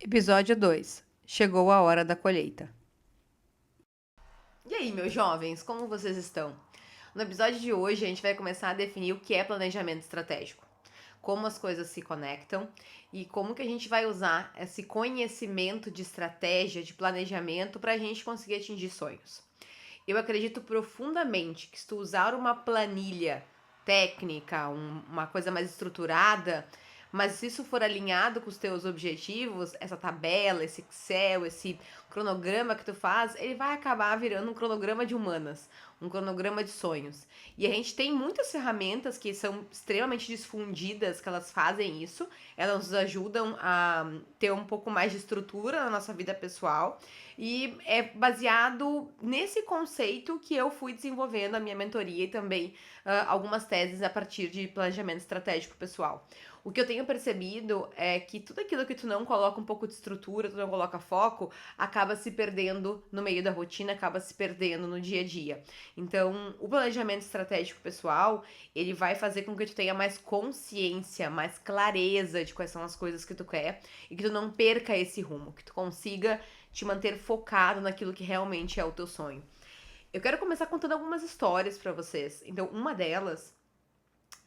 Episódio 2. Chegou a hora da colheita. E aí, meus jovens, como vocês estão? No episódio de hoje, a gente vai começar a definir o que é planejamento estratégico, como as coisas se conectam e como que a gente vai usar esse conhecimento de estratégia, de planejamento, para a gente conseguir atingir sonhos. Eu acredito profundamente que se tu usar uma planilha técnica, uma coisa mais estruturada, mas se isso for alinhado com os teus objetivos, essa tabela, esse Excel, esse cronograma que tu faz, ele vai acabar virando um cronograma de humanas, um cronograma de sonhos. E a gente tem muitas ferramentas que são extremamente difundidas, que elas fazem isso, elas nos ajudam a ter um pouco mais de estrutura na nossa vida pessoal. E é baseado nesse conceito que eu fui desenvolvendo a minha mentoria e também algumas teses a partir de planejamento estratégico pessoal. O que eu tenho percebido é que tudo aquilo que tu não coloca um pouco de estrutura, tu não coloca foco, acaba se perdendo no meio da rotina, acaba se perdendo no dia a dia. Então, o planejamento estratégico pessoal, ele vai fazer com que tu tenha mais consciência, mais clareza de quais são as coisas que tu quer e que tu não perca esse rumo, que tu consiga te manter focado naquilo que realmente é o teu sonho. Eu quero começar contando algumas histórias para vocês. Então, uma delas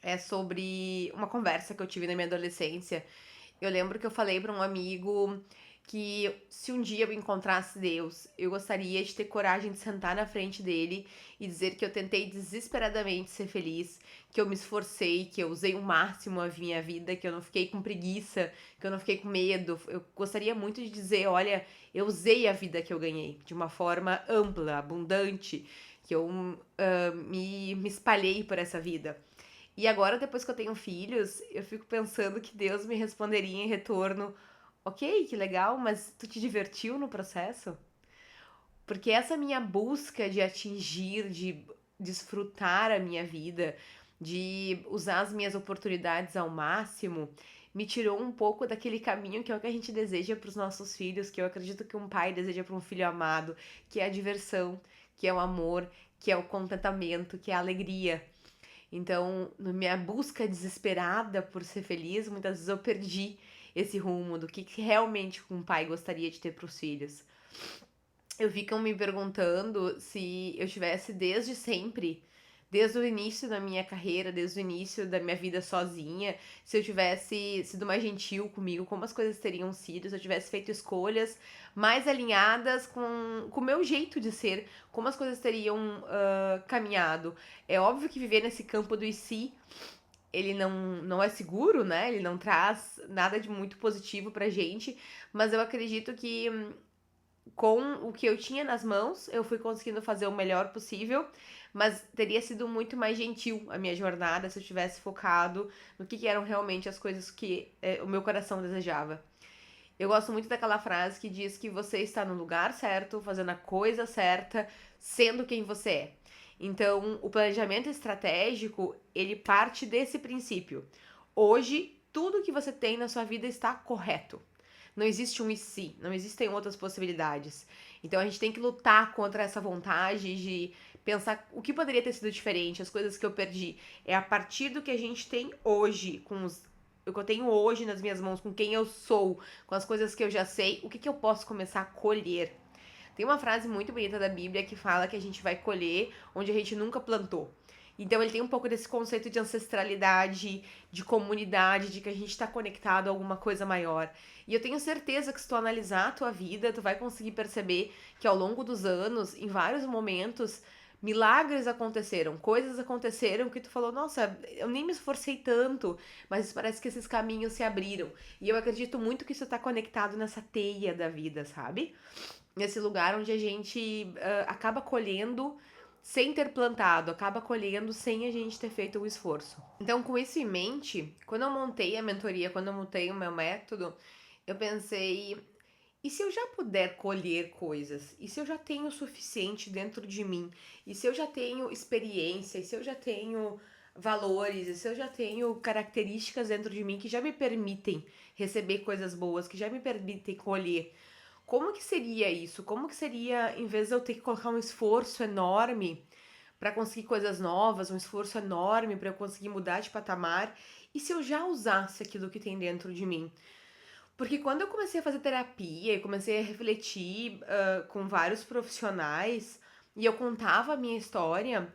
é sobre uma conversa que eu tive na minha adolescência. Eu lembro que eu falei para um amigo que se um dia eu encontrasse Deus, eu gostaria de ter coragem de sentar na frente dele e dizer que eu tentei desesperadamente ser feliz, que eu me esforcei, que eu usei o máximo a minha vida, que eu não fiquei com preguiça, que eu não fiquei com medo. Eu gostaria muito de dizer, olha, eu usei a vida que eu ganhei de uma forma ampla, abundante, que eu me espalhei por essa vida. E agora, depois que eu tenho filhos, eu fico pensando que Deus me responderia em retorno: ok, que legal, mas tu te divertiu no processo? Porque essa minha busca de atingir, de desfrutar a minha vida, de usar as minhas oportunidades ao máximo, me tirou um pouco daquele caminho que é o que a gente deseja para os nossos filhos, que eu acredito que um pai deseja para um filho amado, que é a diversão, que é o amor, que é o contentamento, que é a alegria. Então, na minha busca desesperada por ser feliz, muitas vezes eu perdi esse rumo do que realmente um pai gostaria de ter para os filhos. Eu fico me perguntando se eu tivesse desde sempre, desde o início da minha carreira, desde o início da minha vida sozinha, se eu tivesse sido mais gentil comigo, como as coisas teriam sido, se eu tivesse feito escolhas mais alinhadas com o meu jeito de ser, como as coisas teriam caminhado. É óbvio que viver nesse campo do e se, ele não é seguro, né? Ele não traz nada de muito positivo pra gente, mas eu acredito que com o que eu tinha nas mãos, eu fui conseguindo fazer o melhor possível, mas teria sido muito mais gentil a minha jornada se eu tivesse focado no que eram realmente as coisas que o meu coração desejava. Eu gosto muito daquela frase que diz que você está no lugar certo, fazendo a coisa certa, sendo quem você é. Então, o planejamento estratégico, ele parte desse princípio. Hoje, tudo que você tem na sua vida está correto. Não existe um e se, não existem outras possibilidades. Então a gente tem que lutar contra essa vontade de pensar o que poderia ter sido diferente, as coisas que eu perdi. É a partir do que a gente tem hoje, com o que eu tenho hoje nas minhas mãos, com quem eu sou, com as coisas que eu já sei, o que, que eu posso começar a colher. Tem uma frase muito bonita da Bíblia que fala que a gente vai colher onde a gente nunca plantou. Então ele tem um pouco desse conceito de ancestralidade, de comunidade, de que a gente está conectado a alguma coisa maior. E eu tenho certeza que se tu analisar a tua vida, tu vai conseguir perceber que ao longo dos anos, em vários momentos, milagres aconteceram, coisas aconteceram que tu falou, nossa, eu nem me esforcei tanto, mas parece que esses caminhos se abriram. E eu acredito muito que isso tá conectado nessa teia da vida, sabe? Nesse lugar onde a gente acaba colhendo sem ter plantado, acaba colhendo sem a gente ter feito o esforço. Então, com isso em mente, quando eu montei a mentoria, quando eu montei o meu método, eu pensei, e se eu já puder colher coisas? E se eu já tenho o suficiente dentro de mim? E se eu já tenho experiência? E se eu já tenho valores? E se eu já tenho características dentro de mim que já me permitem receber coisas boas, que já me permitem colher? Como que seria isso? Como que seria, em vez de eu ter que colocar um esforço enorme para conseguir coisas novas, um esforço enorme para eu conseguir mudar de patamar, e se eu já usasse aquilo que tem dentro de mim? Porque quando eu comecei a fazer terapia e comecei a refletir com vários profissionais e eu contava a minha história,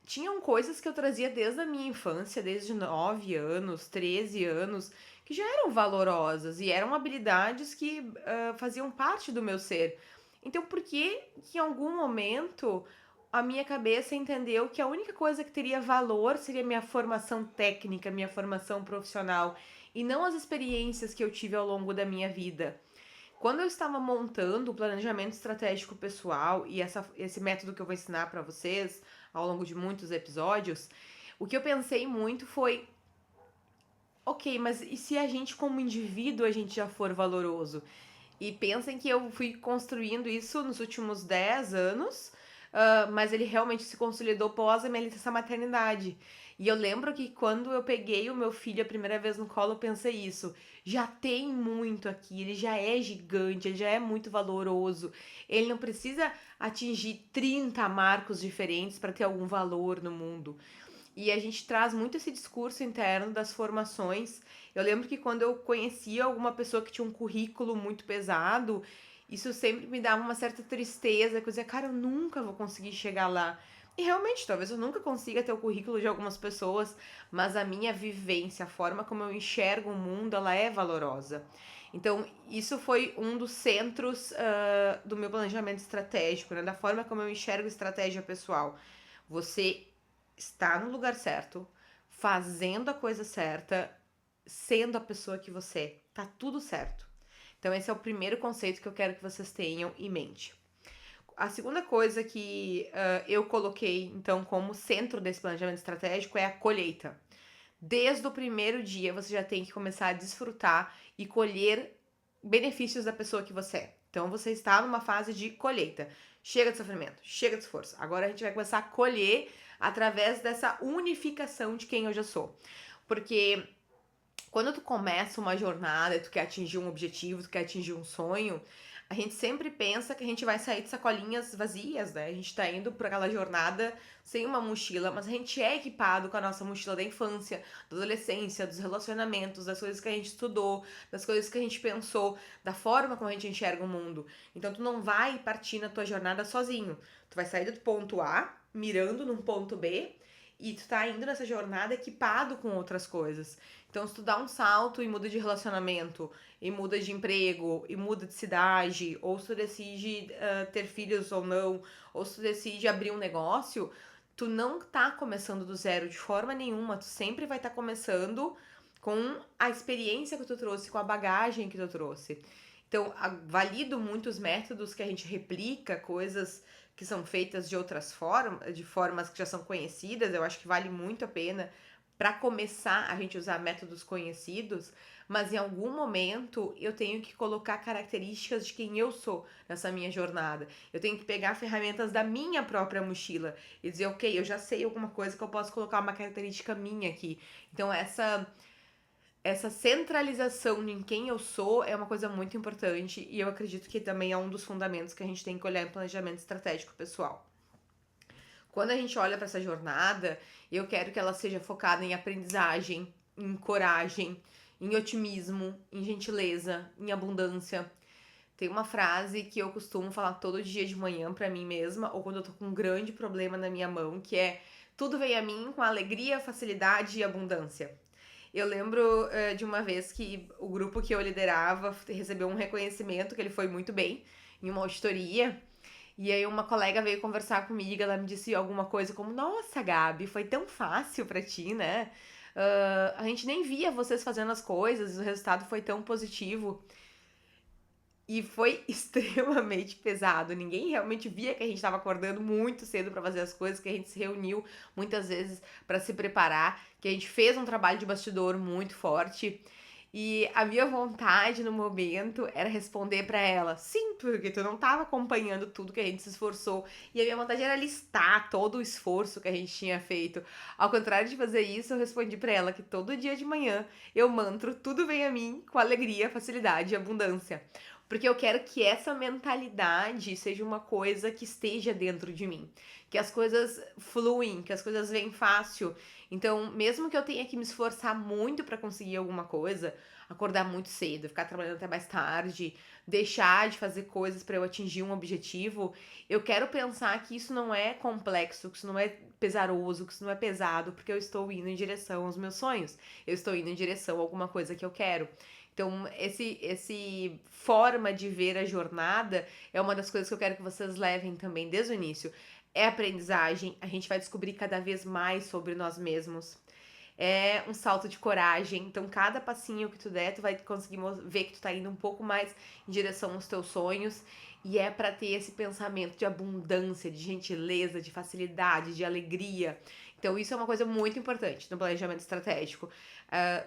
tinham coisas que eu trazia desde a minha infância, desde 9 anos, 13 anos, que já eram valorosas e eram habilidades que faziam parte do meu ser. Então, por que que em algum momento a minha cabeça entendeu que a única coisa que teria valor seria minha formação técnica, minha formação profissional, e não as experiências que eu tive ao longo da minha vida? Quando eu estava montando o planejamento estratégico pessoal e esse método que eu vou ensinar para vocês ao longo de muitos episódios, o que eu pensei muito foi: ok, mas e se a gente, como indivíduo, a gente já for valoroso? E pensem que eu fui construindo isso nos últimos 10 anos, mas ele realmente se consolidou pós a minha licença maternidade. E eu lembro que quando eu peguei o meu filho a primeira vez no colo, eu pensei isso. Já tem muito aqui, ele já é gigante, ele já é muito valoroso. Ele não precisa atingir 30 marcos diferentes para ter algum valor no mundo. E a gente traz muito esse discurso interno das formações. Eu lembro que quando eu conhecia alguma pessoa que tinha um currículo muito pesado, isso sempre me dava uma certa tristeza, que eu dizia, cara, eu nunca vou conseguir chegar lá. E realmente, talvez eu nunca consiga ter o currículo de algumas pessoas, mas a minha vivência, a forma como eu enxergo o mundo, ela é valorosa. Então, isso foi um dos centros do meu planejamento estratégico, né? Da forma como eu enxergo estratégia pessoal. Você está no lugar certo, fazendo a coisa certa, sendo a pessoa que você é. Tá tudo certo. Então, esse é o primeiro conceito que eu quero que vocês tenham em mente. A segunda coisa que eu coloquei, então, como centro desse planejamento estratégico é a colheita. Desde o primeiro dia, você já tem que começar a desfrutar e colher benefícios da pessoa que você é. Então, você está numa fase de colheita. Chega de sofrimento, chega de esforço. Agora a gente vai começar a colher através dessa unificação de quem eu já sou. Porque quando tu começa uma jornada, tu quer atingir um objetivo, tu quer atingir um sonho, a gente sempre pensa que a gente vai sair de sacolinhas vazias, né? A gente tá indo por aquela jornada sem uma mochila, mas a gente é equipado com a nossa mochila da infância, da adolescência, dos relacionamentos, das coisas que a gente estudou, das coisas que a gente pensou, da forma como a gente enxerga o mundo. Então tu não vai partir na tua jornada sozinho. Tu vai sair do ponto A, mirando num ponto B, e tu tá indo nessa jornada equipado com outras coisas. Então, se tu dá um salto e muda de relacionamento, e muda de emprego, e muda de cidade, ou se tu decide ter filhos ou não, ou se tu decide abrir um negócio, tu não tá começando do zero de forma nenhuma. Tu sempre vai estar começando com a experiência que tu trouxe, com a bagagem que tu trouxe. Então, valido muitos métodos que a gente replica, coisas que são feitas de outras formas, de formas que já são conhecidas. Eu acho que vale muito a pena para começar a gente usar métodos conhecidos, mas em algum momento eu tenho que colocar características de quem eu sou nessa minha jornada. Eu tenho que pegar ferramentas da minha própria mochila e dizer, ok, eu já sei alguma coisa que eu posso colocar uma característica minha aqui. Então essa centralização em quem eu sou é uma coisa muito importante e eu acredito que também é um dos fundamentos que a gente tem que olhar em planejamento estratégico pessoal. Quando a gente olha para essa jornada, eu quero que ela seja focada em aprendizagem, em coragem, em otimismo, em gentileza, em abundância. Tem uma frase que eu costumo falar todo dia de manhã para mim mesma, ou quando eu tô com um grande problema na minha mão, que é: tudo vem a mim com alegria, facilidade e abundância. Eu lembro de uma vez que o grupo que eu liderava recebeu um reconhecimento, que ele foi muito bem, em uma auditoria. E aí uma colega veio conversar comigo, ela me disse alguma coisa como: nossa, Gabi, foi tão fácil pra ti, né? A gente nem via vocês fazendo as coisas, o resultado foi tão positivo. E foi extremamente pesado. Ninguém realmente via que a gente estava acordando muito cedo para fazer as coisas, que a gente se reuniu muitas vezes para se preparar, que a gente fez um trabalho de bastidor muito forte. E a minha vontade no momento era responder para ela: sim, porque tu não estava acompanhando tudo que a gente se esforçou. E a minha vontade era listar todo o esforço que a gente tinha feito. Ao contrário de fazer isso, eu respondi para ela que todo dia de manhã eu mantro tudo vem a mim com alegria, facilidade e abundância. Porque eu quero que essa mentalidade seja uma coisa que esteja dentro de mim. Que as coisas fluem, que as coisas vêm fácil. Então, mesmo que eu tenha que me esforçar muito para conseguir alguma coisa, acordar muito cedo, ficar trabalhando até mais tarde, deixar de fazer coisas para eu atingir um objetivo, eu quero pensar que isso não é complexo, que isso não é pesaroso, que isso não é pesado, porque eu estou indo em direção aos meus sonhos. Eu estou indo em direção a alguma coisa que eu quero. Então, esse forma de ver a jornada é uma das coisas que eu quero que vocês levem também desde o início. É aprendizagem, a gente vai descobrir cada vez mais sobre nós mesmos. É um salto de coragem, então cada passinho que tu der, tu vai conseguir ver que tu tá indo um pouco mais em direção aos teus sonhos. E é para ter esse pensamento de abundância, de gentileza, de facilidade, de alegria. Então, isso é uma coisa muito importante no planejamento estratégico.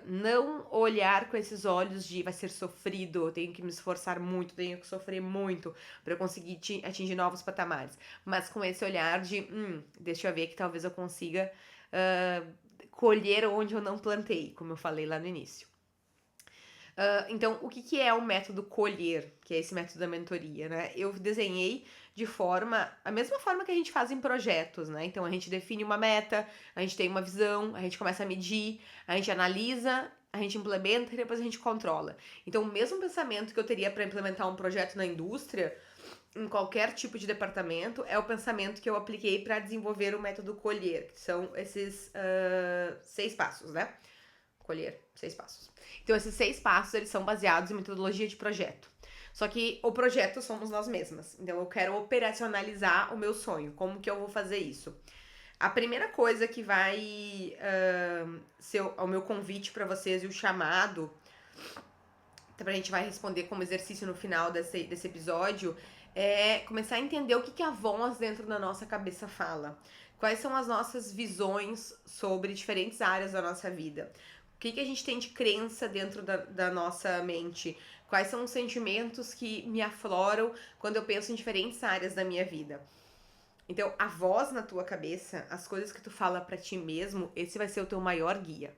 Não olhar com esses olhos de vai ser sofrido, eu tenho que me esforçar muito, tenho que sofrer muito para conseguir atingir novos patamares. Mas com esse olhar de, deixa eu ver que talvez eu consiga colher onde eu não plantei, como eu falei lá no início. Então, o que é o método colher, que é esse método da mentoria, né? Eu desenhei de a mesma forma que a gente faz em projetos, né? Então, a gente define uma meta, a gente tem uma visão, a gente começa a medir, a gente analisa, a gente implementa e depois a gente controla. Então, o mesmo pensamento que eu teria para implementar um projeto na indústria, em qualquer tipo de departamento, é o pensamento que eu apliquei para desenvolver o método colher, que são esses 6 passos, né? Colher, 6 passos. Então, esses 6 passos, eles são baseados em metodologia de projeto. Só que o projeto somos nós mesmas. Então, eu quero operacionalizar o meu sonho. Como que eu vou fazer isso? A primeira coisa que vai ser o meu convite para vocês e o chamado, a gente vai responder como exercício no final desse episódio, é começar a entender o que a voz dentro da nossa cabeça fala. Quais são as nossas visões sobre diferentes áreas da nossa vida. O que a gente tem de crença dentro da nossa mente? Quais são os sentimentos que me afloram quando eu penso em diferentes áreas da minha vida? Então, a voz na tua cabeça, as coisas que tu fala pra ti mesmo, esse vai ser o teu maior guia.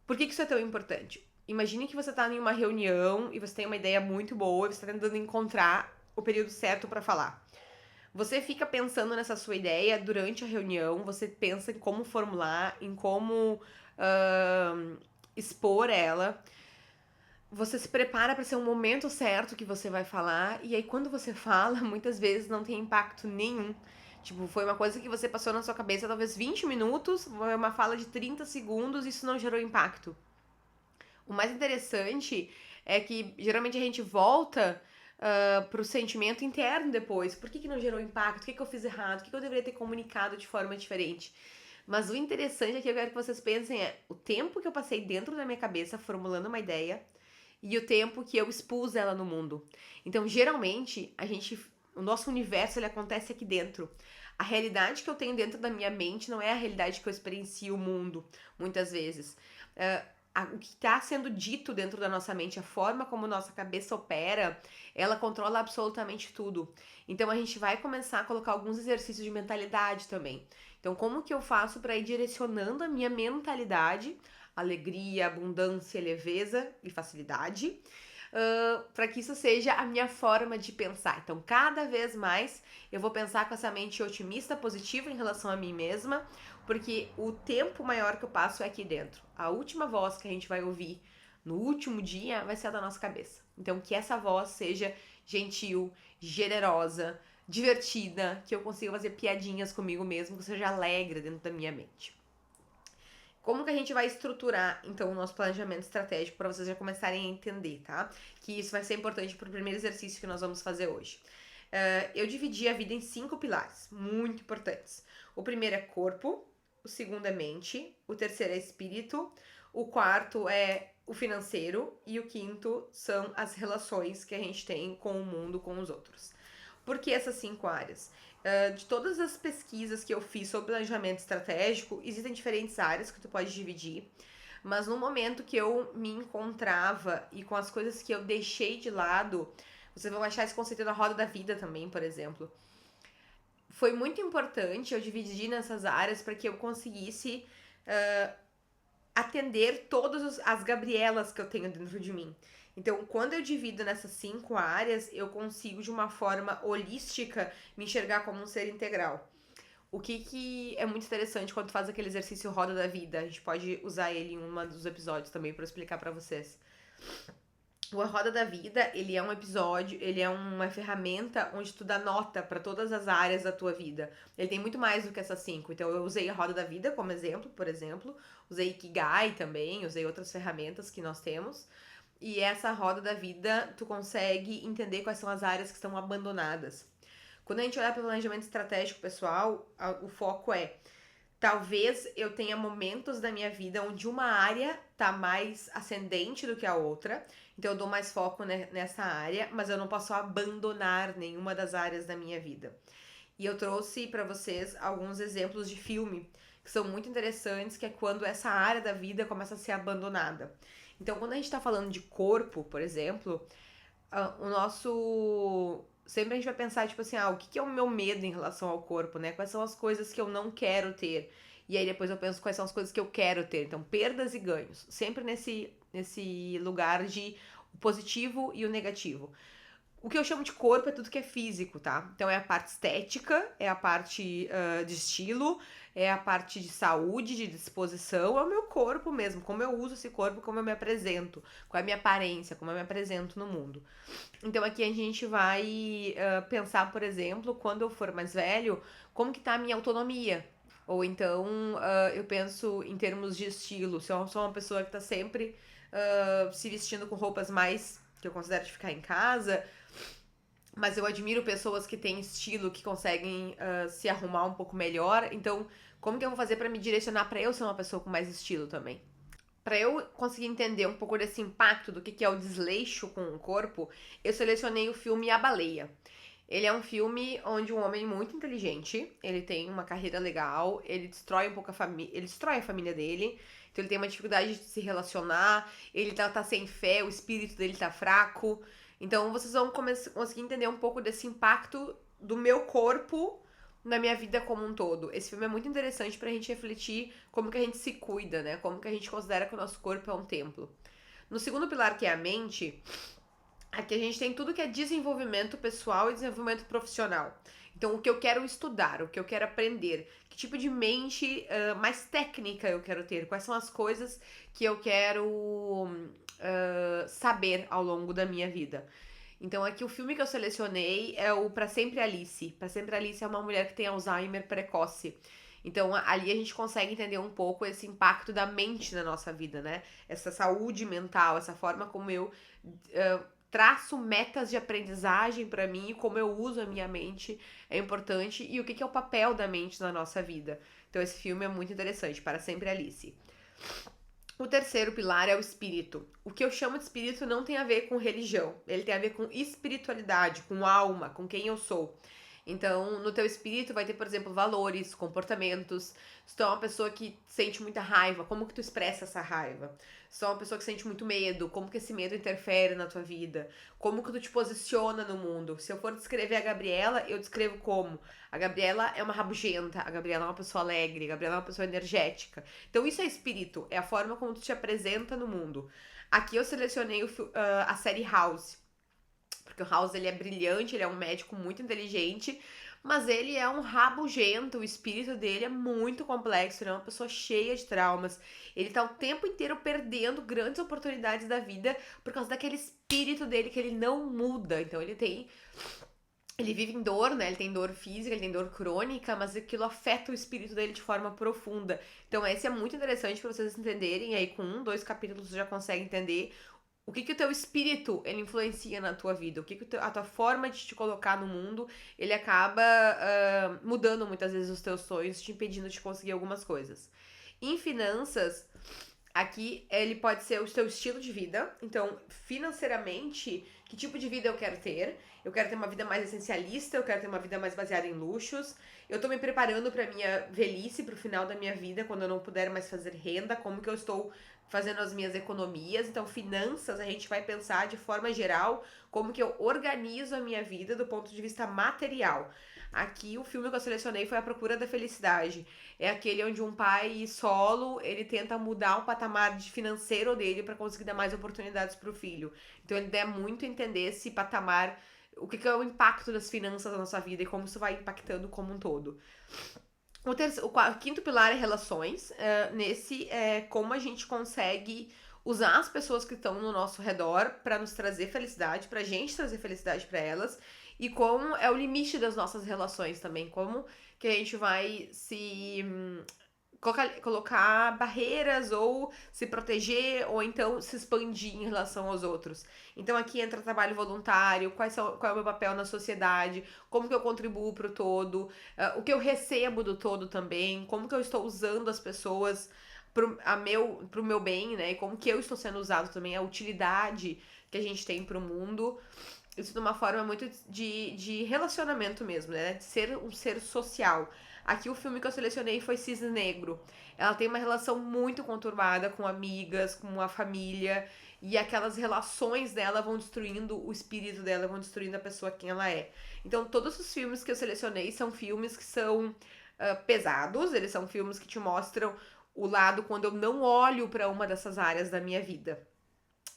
Por que isso é tão importante? Imagine que você tá em uma reunião e você tem uma ideia muito boa e você tá tentando encontrar o período certo para falar. Você fica pensando nessa sua ideia durante a reunião, você pensa em como formular, em como expor ela. Você se prepara para ser um momento certo que você vai falar, e aí quando você fala, muitas vezes não tem impacto nenhum. Tipo, foi uma coisa que você passou na sua cabeça talvez 20 minutos, foi uma fala de 30 segundos, e isso não gerou impacto. O mais interessante é que geralmente a gente volta pro sentimento interno depois. Por que não gerou impacto? O que eu fiz errado? O que eu deveria ter comunicado de forma diferente? Mas o interessante é que eu quero que vocês pensem o tempo que eu passei dentro da minha cabeça formulando uma ideia e o tempo que eu expus ela no mundo. Então, geralmente, o nosso universo ele acontece aqui dentro. A realidade que eu tenho dentro da minha mente não é a realidade que eu experiencio o mundo, muitas vezes. O que está sendo dito dentro da nossa mente, a forma como nossa cabeça opera, ela controla absolutamente tudo. Então a gente vai começar a colocar alguns exercícios de mentalidade também. Então, como que eu faço para ir direcionando a minha mentalidade, alegria, abundância, leveza e facilidade, para que isso seja a minha forma de pensar. Então, cada vez mais eu vou pensar com essa mente otimista, positiva em relação a mim mesma, porque o tempo maior que eu passo é aqui dentro. A última voz que a gente vai ouvir no último dia vai ser a da nossa cabeça. Então, que essa voz seja gentil, generosa, divertida, que eu consiga fazer piadinhas comigo mesmo, que seja alegre dentro da minha mente. Como que a gente vai estruturar, então, o nosso planejamento estratégico para vocês já começarem a entender, tá? Que isso vai ser importante para o primeiro exercício que nós vamos fazer hoje. Eu dividi a vida em 5 pilares, muito importantes. O primeiro é corpo, o segundo é mente, o terceiro é espírito, o quarto é o financeiro e o quinto são as relações que a gente tem com o mundo, com os outros. Por que essas 5 áreas? De todas as pesquisas que eu fiz sobre planejamento estratégico, existem diferentes áreas que tu pode dividir, mas no momento que eu me encontrava e com as coisas que eu deixei de lado, vocês vão achar esse conceito da roda da vida também, por exemplo. Foi muito importante eu dividir nessas áreas para que eu conseguisse atender todas as Gabrielas que eu tenho dentro de mim. Então, quando eu divido nessas 5 áreas, eu consigo, de uma forma holística, me enxergar como um ser integral. O que é muito interessante quando tu faz aquele exercício roda da vida, a gente pode usar ele em um dos episódios também para explicar para vocês. O Roda da Vida, ele é um episódio, ele é uma ferramenta onde tu dá nota para todas as áreas da tua vida. Ele tem muito mais do que essas 5. Então eu usei a Roda da Vida como exemplo, por exemplo. Usei Ikigai também, usei outras ferramentas que nós temos. E essa Roda da Vida, tu consegue entender quais são as áreas que estão abandonadas. Quando a gente olha para o planejamento estratégico pessoal, o foco é: talvez eu tenha momentos da minha vida onde uma área tá mais ascendente do que a outra, então eu dou mais foco nessa área, mas eu não posso abandonar nenhuma das áreas da minha vida. E eu trouxe para vocês alguns exemplos de filme que são muito interessantes, que é quando essa área da vida começa a ser abandonada. Então, quando a gente tá falando de corpo, por exemplo, o nosso. Sempre a gente vai pensar, tipo assim, o que é o meu medo em relação ao corpo, né? Quais são as coisas que eu não quero ter? E aí depois eu penso quais são as coisas que eu quero ter. Então, perdas e ganhos. Sempre nesse lugar de o positivo e o negativo. O que eu chamo de corpo é tudo que é físico, tá? Então é a parte estética, é a parte de estilo, é a parte de saúde, de disposição, é o meu corpo mesmo, como eu uso esse corpo, como eu me apresento, qual é a minha aparência, como eu me apresento no mundo. Então aqui a gente vai pensar, por exemplo, quando eu for mais velho, como que tá a minha autonomia? Ou então eu penso em termos de estilo, se eu sou uma pessoa que tá sempre se vestindo com roupas mais que eu considero de ficar em casa, mas eu admiro pessoas que têm estilo, que conseguem se arrumar um pouco melhor. Então, como que eu vou fazer para me direcionar para eu ser uma pessoa com mais estilo também? Para eu conseguir entender um pouco desse impacto do que é o desleixo com o corpo, eu selecionei o filme A Baleia. Ele é um filme onde um homem muito inteligente, ele tem uma carreira legal, ele destrói um pouco a família, ele destrói a família dele, então ele tem uma dificuldade de se relacionar, ele tá sem fé, o espírito dele tá fraco. Então vocês vão conseguir entender um pouco desse impacto do meu corpo na minha vida como um todo. Esse filme é muito interessante pra gente refletir como que a gente se cuida, né? Como que a gente considera que o nosso corpo é um templo. No segundo pilar, que é a mente, aqui a gente tem tudo que é desenvolvimento pessoal e desenvolvimento profissional. Então, o que eu quero estudar, o que eu quero aprender, que tipo de mente mais técnica eu quero ter, quais são as coisas que eu quero saber ao longo da minha vida. Então, aqui o filme que eu selecionei é o Pra Sempre Alice. Pra Sempre Alice é uma mulher que tem Alzheimer precoce. Então, ali a gente consegue entender um pouco esse impacto da mente na nossa vida, né? Essa saúde mental, essa forma como eu traço metas de aprendizagem para mim e como eu uso a minha mente é importante e o que é o papel da mente na nossa vida. Então, esse filme é muito interessante, Para Sempre Alice. O terceiro pilar é o espírito. O que eu chamo de espírito não tem a ver com religião, ele tem a ver com espiritualidade, com alma, com quem eu sou. Então, no teu espírito vai ter, por exemplo, valores, comportamentos. Se tu é uma pessoa que sente muita raiva, como que tu expressa essa raiva? Se tu é uma pessoa que sente muito medo, como que esse medo interfere na tua vida? Como que tu te posiciona no mundo? Se eu for descrever a Gabriela, eu descrevo como? A Gabriela é uma rabugenta, a Gabriela é uma pessoa alegre, a Gabriela é uma pessoa energética. Então isso é espírito, é a forma como tu te apresenta no mundo. Aqui eu selecionei a série House, porque o House ele é brilhante, ele é um médico muito inteligente, mas ele é um rabugento, o espírito dele é muito complexo, ele é uma pessoa cheia de traumas. Ele tá o tempo inteiro perdendo grandes oportunidades da vida por causa daquele espírito dele que ele não muda. Então ele vive em dor, né? Ele tem dor física, ele tem dor crônica, mas aquilo afeta o espírito dele de forma profunda. Então, esse é muito interessante para vocês entenderem. E aí, com 2 capítulos, você já consegue entender o que o teu espírito ele influencia na tua vida, o que a tua forma de te colocar no mundo ele acaba mudando muitas vezes os teus sonhos, te impedindo de conseguir algumas coisas. Em finanças, aqui ele pode ser o teu estilo de vida. Então, financeiramente, que tipo de vida eu quero ter? Eu quero ter uma vida mais essencialista, eu quero ter uma vida mais baseada em luxos. Eu tô me preparando pra minha velhice, pro final da minha vida, quando eu não puder mais fazer renda, como que eu estou fazendo as minhas economias. Então, finanças, a gente vai pensar de forma geral como que eu organizo a minha vida do ponto de vista material. Aqui, o filme que eu selecionei foi A Procura da Felicidade. É aquele onde um pai solo, ele tenta mudar o patamar financeiro dele para conseguir dar mais oportunidades para o filho. Então, ele dá muito a entender esse patamar, o que é o impacto das finanças na nossa vida e como isso vai impactando como um todo. O quinto pilar é relações. Nesse é como a gente consegue usar as pessoas que estão no nosso redor para nos trazer felicidade, pra gente trazer felicidade para elas, e como é o limite das nossas relações também, como que a gente vai se colocar barreiras ou se proteger ou então se expandir em relação aos outros. Então aqui entra trabalho voluntário, qual é o meu papel na sociedade, como que eu contribuo para o todo, o que eu recebo do todo também, como que eu estou usando as pessoas pro meu bem, né? E como que eu estou sendo usado também, a utilidade que a gente tem para o mundo. Isso de uma forma muito de relacionamento mesmo, né? De ser um ser social. Aqui o filme que eu selecionei foi Cisne Negro. Ela tem uma relação muito conturbada com amigas, com a família, e aquelas relações dela vão destruindo o espírito dela, vão destruindo a pessoa quem ela é. Então, todos os filmes que eu selecionei são filmes que são pesados, eles são filmes que te mostram o lado quando eu não olho para uma dessas áreas da minha vida.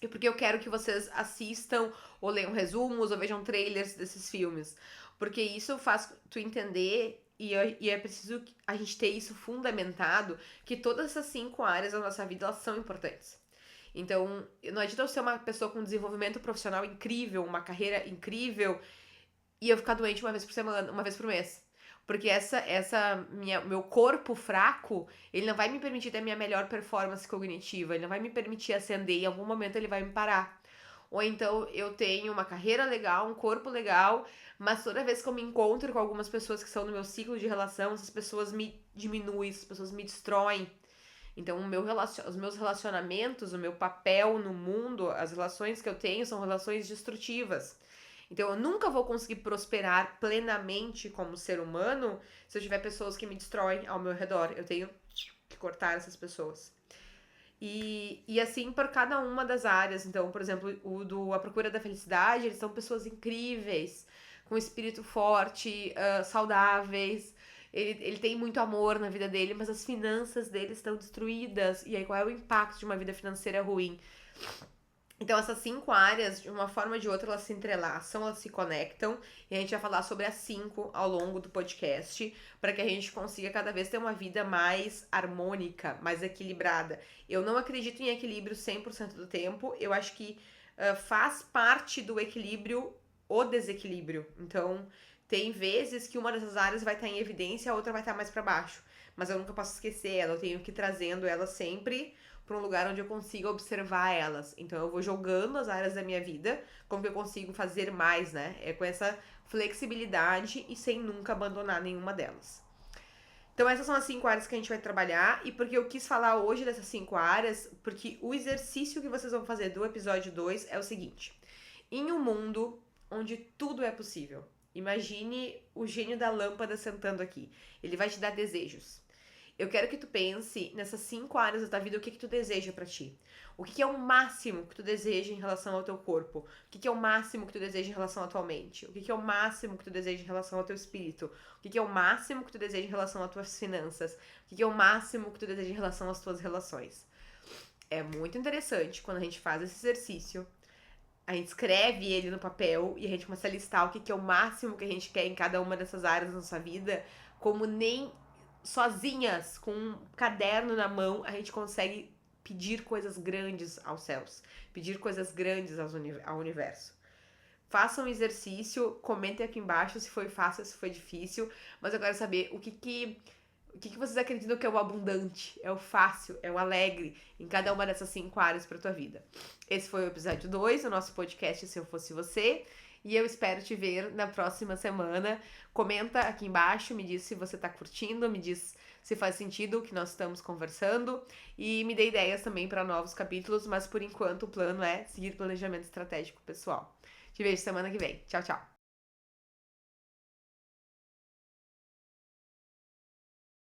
E porque eu quero que vocês assistam, ou leiam resumos, ou vejam trailers desses filmes. Porque isso faz tu entender, e é preciso a gente ter isso fundamentado, que todas essas 5 áreas da nossa vida, elas são importantes. Então, não adianta eu ser uma pessoa com desenvolvimento profissional incrível, uma carreira incrível, e eu ficar doente uma vez por semana, uma vez por mês. Porque meu corpo fraco, ele não vai me permitir ter a minha melhor performance cognitiva, ele não vai me permitir ascender, em algum momento ele vai me parar. Ou então eu tenho uma carreira legal, um corpo legal, mas toda vez que eu me encontro com algumas pessoas que são no meu ciclo de relação, essas pessoas me diminuem, essas pessoas me destroem. Então, os meus relacionamentos, o meu papel no mundo, as relações que eu tenho são relações destrutivas. Então, eu nunca vou conseguir prosperar plenamente como ser humano se eu tiver pessoas que me destroem ao meu redor. Eu tenho que cortar essas pessoas. E assim por cada uma das áreas. Então, por exemplo, A Procura da Felicidade, eles são pessoas incríveis, com espírito forte, saudáveis. Ele tem muito amor na vida dele, mas as finanças dele estão destruídas. E aí, qual é o impacto de uma vida financeira ruim? Então, essas 5 áreas, de uma forma ou de outra, elas se entrelaçam, elas se conectam. E a gente vai falar sobre as 5 ao longo do podcast, para que a gente consiga cada vez ter uma vida mais harmônica, mais equilibrada. Eu não acredito em equilíbrio 100% do tempo. Eu acho que faz parte do equilíbrio o desequilíbrio. Então, tem vezes que uma dessas áreas vai estar em evidência, a outra vai estar mais para baixo. Mas eu nunca posso esquecer ela, eu tenho que ir trazendo ela sempre para um lugar onde eu consiga observar elas. Então eu vou jogando as áreas da minha vida, como que eu consigo fazer mais, né? É com essa flexibilidade e sem nunca abandonar nenhuma delas. Então essas são as 5 áreas que a gente vai trabalhar, e porque eu quis falar hoje dessas 5 áreas, porque o exercício que vocês vão fazer do episódio 2 é o seguinte: em um mundo onde tudo é possível, imagine o gênio da lâmpada sentando aqui. Ele vai te dar desejos. Eu quero que tu pense nessas 5 áreas da tua vida, o que tu deseja pra ti. O que é o máximo que tu deseja em relação ao teu corpo? O que é o máximo que tu deseja em relação à tua mente? O que é o máximo que tu deseja em relação ao teu espírito? O que é o máximo que tu deseja em relação às tuas finanças? O que é o máximo que tu deseja em relação às tuas relações? É muito interessante quando a gente faz esse exercício. A gente escreve ele no papel e a gente começa a listar o que é o máximo que a gente quer em cada uma dessas áreas da nossa vida, como nem sozinhas, com um caderno na mão, a gente consegue pedir coisas grandes aos céus, pedir coisas grandes ao universo. Façam um exercício, comentem aqui embaixo se foi fácil, se foi difícil, mas eu quero saber o que vocês acreditam que é o abundante, é o fácil, é o alegre em cada uma dessas 5 áreas para tua vida. Esse foi o episódio 2 do nosso podcast Se Eu Fosse Você. E eu espero te ver na próxima semana. Comenta aqui embaixo, me diz se você tá curtindo, me diz se faz sentido o que nós estamos conversando. E me dê ideias também para novos capítulos, mas por enquanto o plano é seguir planejamento estratégico pessoal. Te vejo semana que vem. Tchau, tchau.